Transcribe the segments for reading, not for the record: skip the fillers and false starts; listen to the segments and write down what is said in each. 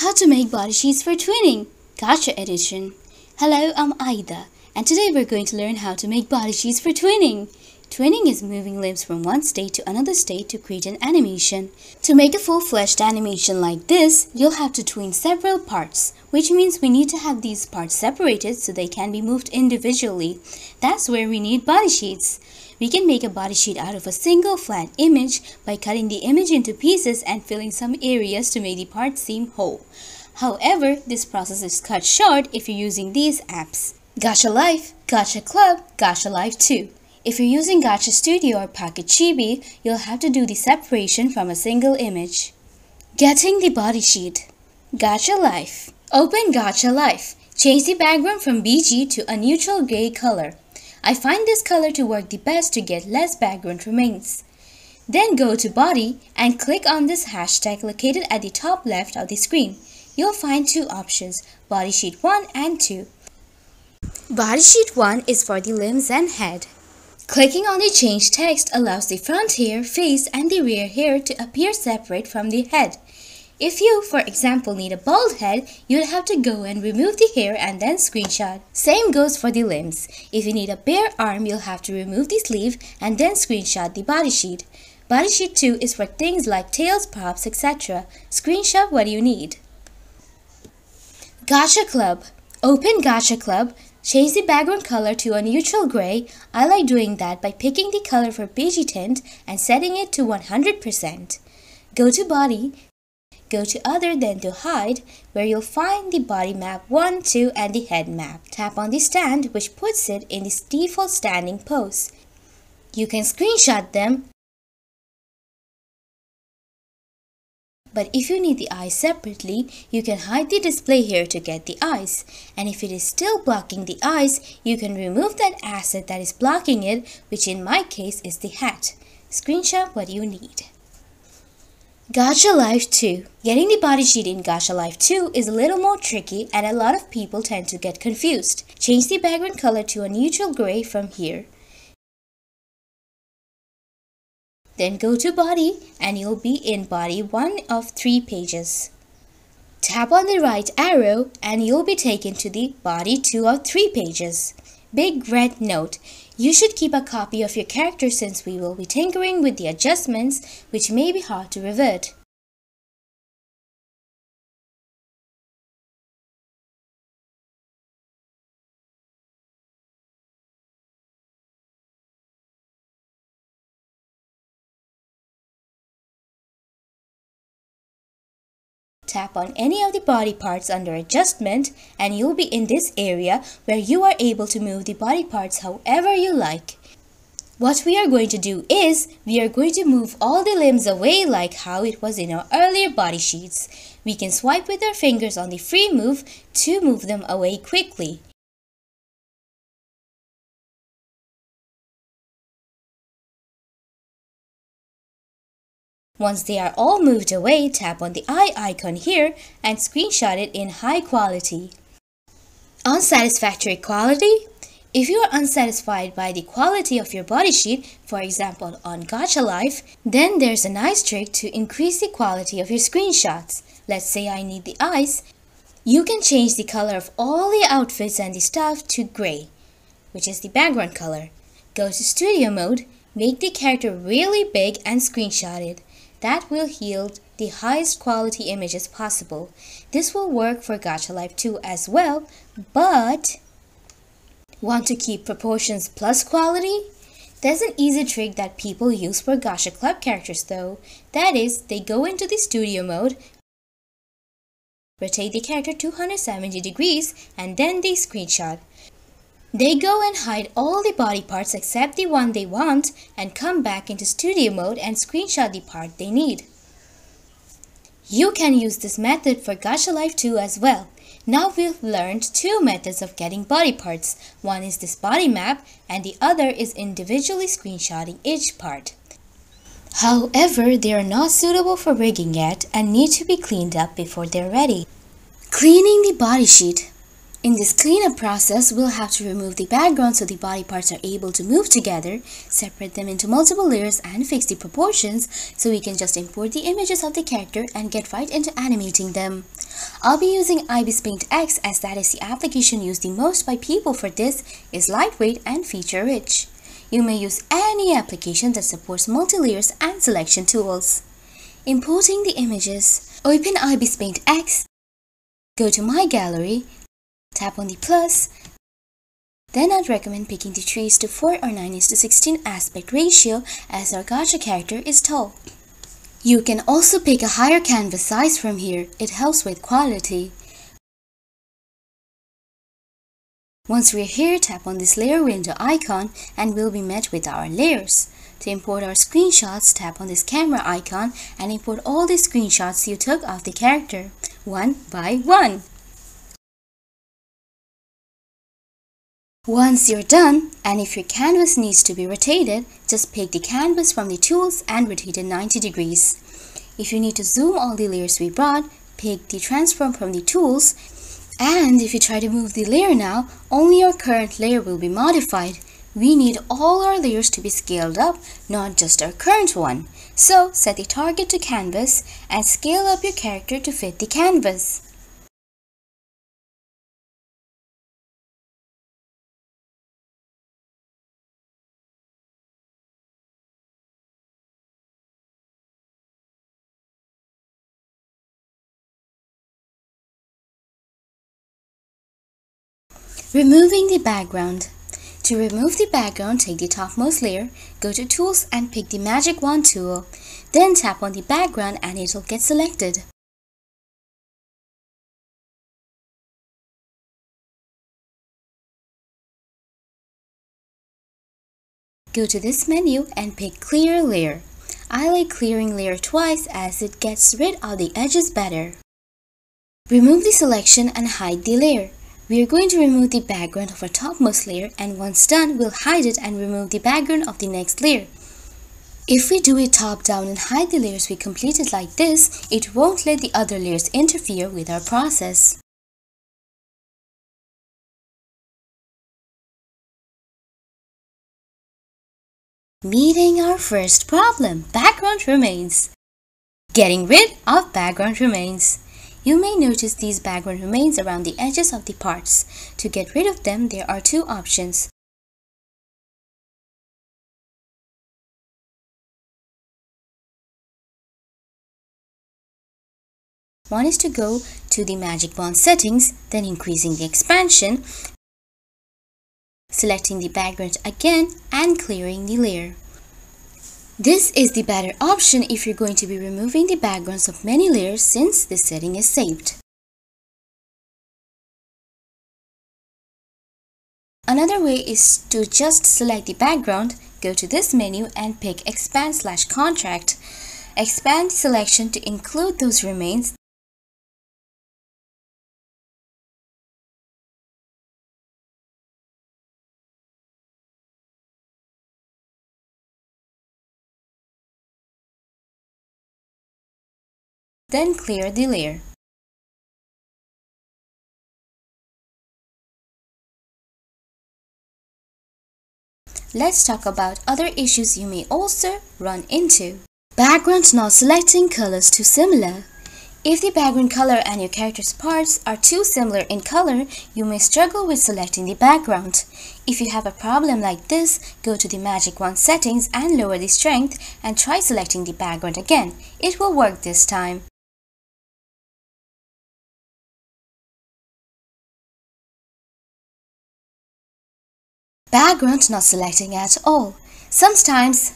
How to make body sheets for twinning, Gacha edition. Hello, I'm Aida, and today we're going to learn how to make body sheets for twinning. Twinning is moving limbs from one state to another state to create an animation. To make a full-fledged animation like this, you'll have to tween several parts, which means we need to have these parts separated so they can be moved individually. That's where we need body sheets. We can make a body sheet out of a single flat image by cutting the image into pieces and filling some areas to make the parts seem whole. However, this process is cut short if you're using these apps: Gacha Life, Gacha Club, Gacha Life 2. If you're using Gacha Studio or Pocket Chibi, you'll have to do the separation from a single image. Getting the body sheet. Gacha Life. Open Gacha Life. Change the background from BG to a neutral gray color. I find this color to work the best to get less background remains. Then go to Body and click on this hashtag located at the top left of the screen. You'll find two options, Body Sheet 1 and 2. Body Sheet 1 is for the limbs and head. Clicking on the Change Text allows the front hair, face, and the rear hair to appear separate from the head. If you, for example, need a bald head, you'll have to go and remove the hair and then screenshot. Same goes for the limbs. If you need a bare arm, you'll have to remove the sleeve and then screenshot the body sheet. Body sheet 2 is for things like tails, props, etc. Screenshot what you need. Gacha Club. Open Gacha Club. Change the background color to a neutral gray. I like doing that by picking the color for BG tint and setting it to 100%. Go to Body. Go to Other, then to Hide, where you'll find the body map 1, 2, and the head map. Tap on the stand, which puts it in the default standing pose. You can screenshot them, but if you need the eyes separately, you can hide the display here to get the eyes. And if it is still blocking the eyes, you can remove that asset that is blocking it, which in my case is the hat. Screenshot what you need. Gacha Life 2. Getting the body sheet in Gacha Life 2 is a little more tricky and a lot of people tend to get confused. Change the background color to a neutral gray from here. Then go to Body and you'll be in Body 1 of 3 pages. Tap on the right arrow and you'll be taken to the Body 2 of 3 pages. Big red note. You should keep a copy of your character since we will be tinkering with the adjustments, which may be hard to revert. Tap on any of the body parts under Adjustment and you'll be in this area where you are able to move the body parts however you like. What we are going to do is, we are going to move all the limbs away like how it was in our earlier body sheets. We can swipe with our fingers on the free move to move them away quickly. Once they are all moved away, tap on the eye icon here and screenshot it in high quality. Unsatisfactory quality. If you are unsatisfied by the quality of your body sheet, for example on Gacha Life, then there's a nice trick to increase the quality of your screenshots. Let's say I need the eyes. You can change the color of all the outfits and the stuff to gray, which is the background color. Go to Studio Mode, make the character really big and screenshot it. That will yield the highest quality images possible. This will work for Gacha Life 2 as well, but want to keep proportions plus quality? There's an easy trick that people use for Gacha Club characters though. That is, they go into the Studio Mode, rotate the character 270 degrees, and then they screenshot. They go and hide all the body parts except the one they want and come back into Studio Mode and screenshot the part they need. You can use this method for Gacha Life 2 as well. Now we've learned two methods of getting body parts. One is this body map and the other is individually screenshotting each part. However, they are not suitable for rigging yet and need to be cleaned up before they're ready. Cleaning the body sheet. In this cleanup process, we'll have to remove the background so the body parts are able to move together, separate them into multiple layers and fix the proportions so we can just import the images of the character and get right into animating them. I'll be using ibisPaint X as that is the application used the most by people for this is lightweight and feature-rich. You may use any application that supports multi-layers and selection tools. Importing the images. Open ibisPaint X, go to My Gallery, tap on the plus. Then I'd recommend picking the trees to 4 or 9:16 aspect ratio as our gacha character is tall. You can also pick a higher canvas size from here, it helps with quality. Once we're here, tap on this layer window icon and we'll be met with our layers. To import our screenshots, tap on this camera icon and import all the screenshots you took of the character, one by one. Once you're done, and if your canvas needs to be rotated, just pick the canvas from the tools and rotate it 90 degrees. If you need to zoom all the layers we brought, pick the transform from the tools, and if you try to move the layer now, only your current layer will be modified. We need all our layers to be scaled up, not just our current one. So set the target to canvas and scale up your character to fit the canvas. Removing the background. To remove the background, take the topmost layer, go to Tools and pick the Magic Wand tool. Then tap on the background and it will get selected. Go to this menu and pick Clear Layer. I like clearing layer twice as it gets rid of the edges better. Remove the selection and hide the layer. We are going to remove the background of our topmost layer and once done, we'll hide it and remove the background of the next layer. If we do it top down and hide the layers we completed like this, it won't let the other layers interfere with our process. Meeting our first problem, background remains. Getting rid of background remains. You may notice these background remains around the edges of the parts. To get rid of them, there are two options. One is to go to the Magic Wand settings, then increasing the expansion, selecting the background again and clearing the layer. This is the better option if you're going to be removing the backgrounds of many layers since this setting is saved. Another way is to just select the background, go to this menu and pick Expand/Contract. Expand the selection to include those remains. Then clear the layer. Let's talk about other issues you may also run into. Background not selecting colors too similar. If the background color and your character's parts are too similar in color, you may struggle with selecting the background. If you have a problem like this, go to the Magic Wand settings and lower the strength and try selecting the background again. It will work this time. Background not selecting at all. Sometimes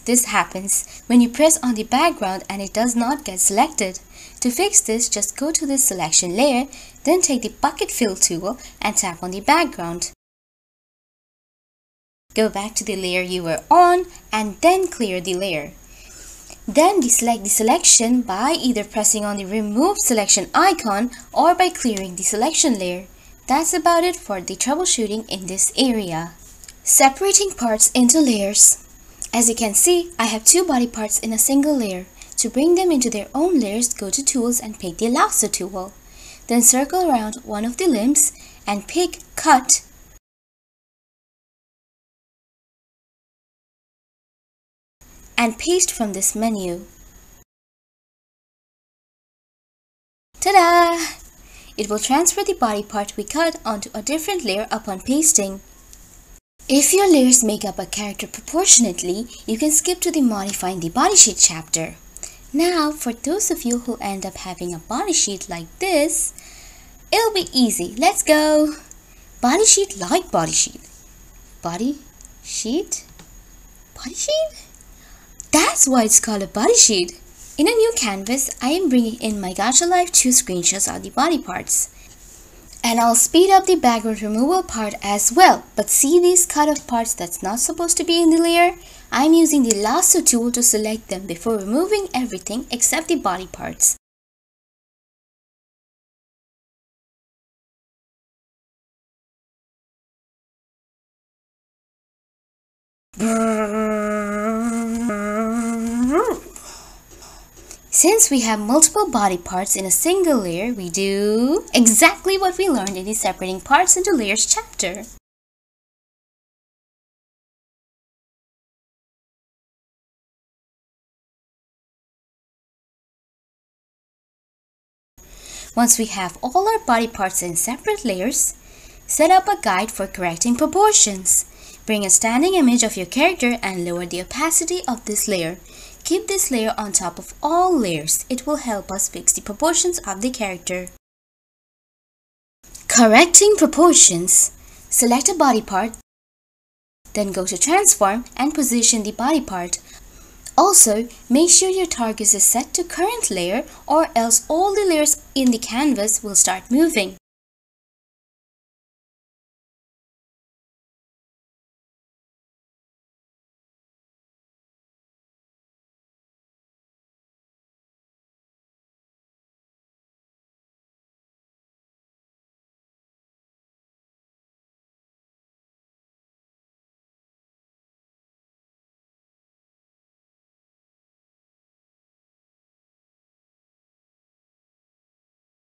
this happens when you press on the background and it does not get selected. To fix this, just go to the selection layer, then take the bucket fill tool and tap on the background. Go back to the layer you were on and then clear the layer. Then deselect the selection by either pressing on the remove selection icon or by clearing the selection layer. That's about it for the troubleshooting in this area. Separating parts into layers. As you can see, I have two body parts in a single layer. To bring them into their own layers, go to Tools and pick the Lasso tool. Then circle around one of the limbs and pick Cut and paste from this menu. Ta-da! It will transfer the body part we cut onto a different layer upon pasting. If your layers make up a character proportionately, you can skip to the Modifying the Bodysheet chapter. Now, for those of you who end up having a bodysheet like this, it'll be easy. Let's go! Bodysheet like bodysheet. Bodysheet? Bodysheet? That's why it's called a bodysheet. In a new canvas, I am bringing in my Gacha Life 2 screenshots of the body parts. And I'll speed up the background removal part as well. But see these cut off parts that's not supposed to be in the layer? I'm using the lasso tool to select them before removing everything except the body parts. Since we have multiple body parts in a single layer, we do exactly what we learned in the Separating Parts into Layers chapter. Once we have all our body parts in separate layers, set up a guide for correcting proportions. Bring a standing image of your character and lower the opacity of this layer. Keep this layer on top of all layers. It will help us fix the proportions of the character. Correcting proportions. Select a body part, then go to Transform and position the body part. Also, make sure your target is set to current layer or else all the layers in the canvas will start moving.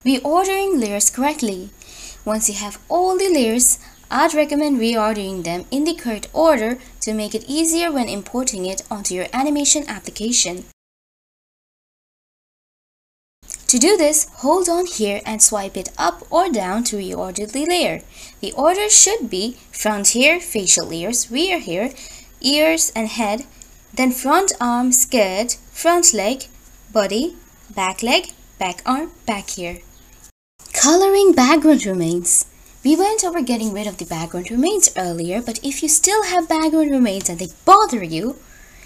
Reordering layers correctly. Once you have all the layers, I'd recommend reordering them in the correct order to make it easier when importing it onto your animation application. To do this, hold on here and swipe it up or down to reorder the layer. The order should be front hair, facial layers, rear hair, ears and head, then front arm, skirt, front leg, body, back leg, back arm, back hair. Coloring background remains. We went over getting rid of the background remains earlier, but if you still have background remains and they bother you,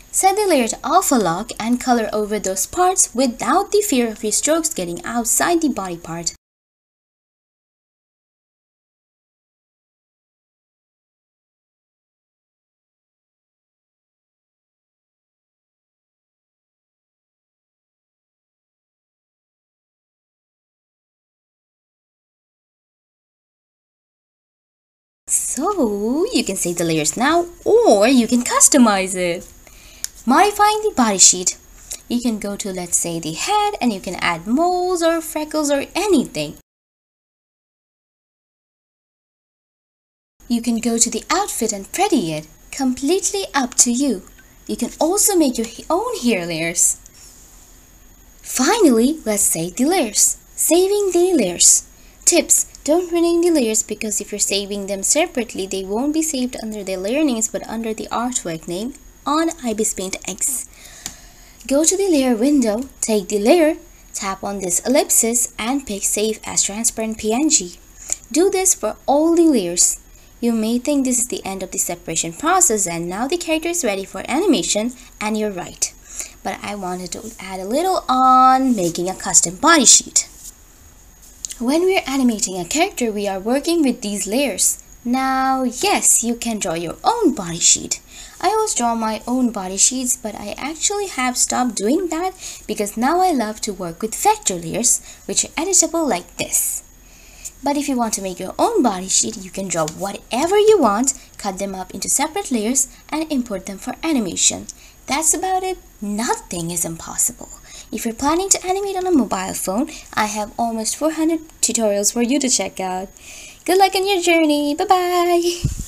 set the layer to alpha lock and color over those parts without the fear of your strokes getting outside the body part. So, you can save the layers now or you can customize it. Modifying the body sheet. You can go to, let's say, the head and you can add moles or freckles or anything. You can go to the outfit and pretty it. Completely up to you. You can also make your own hair layers. Finally, let's save the layers. Saving the layers. Tips: don't rename the layers because if you're saving them separately, they won't be saved under their layer names but under the artwork name on ibisPaint X. Go to the layer window, take the layer, tap on this ellipsis and pick Save as Transparent PNG. Do this for all the layers. You may think this is the end of the separation process and now the character is ready for animation, and you're right. But I wanted to add a little on making a custom body sheet. When we're animating a character, we are working with these layers. Now, yes, you can draw your own body sheet. I always draw my own body sheets, but I actually have stopped doing that because now I love to work with vector layers, which are editable like this. But if you want to make your own body sheet, you can draw whatever you want, cut them up into separate layers, and import them for animation. That's about it. Nothing is impossible. If you're planning to animate on a mobile phone, I have almost 400 tutorials for you to check out. Good luck on your journey. Bye-bye.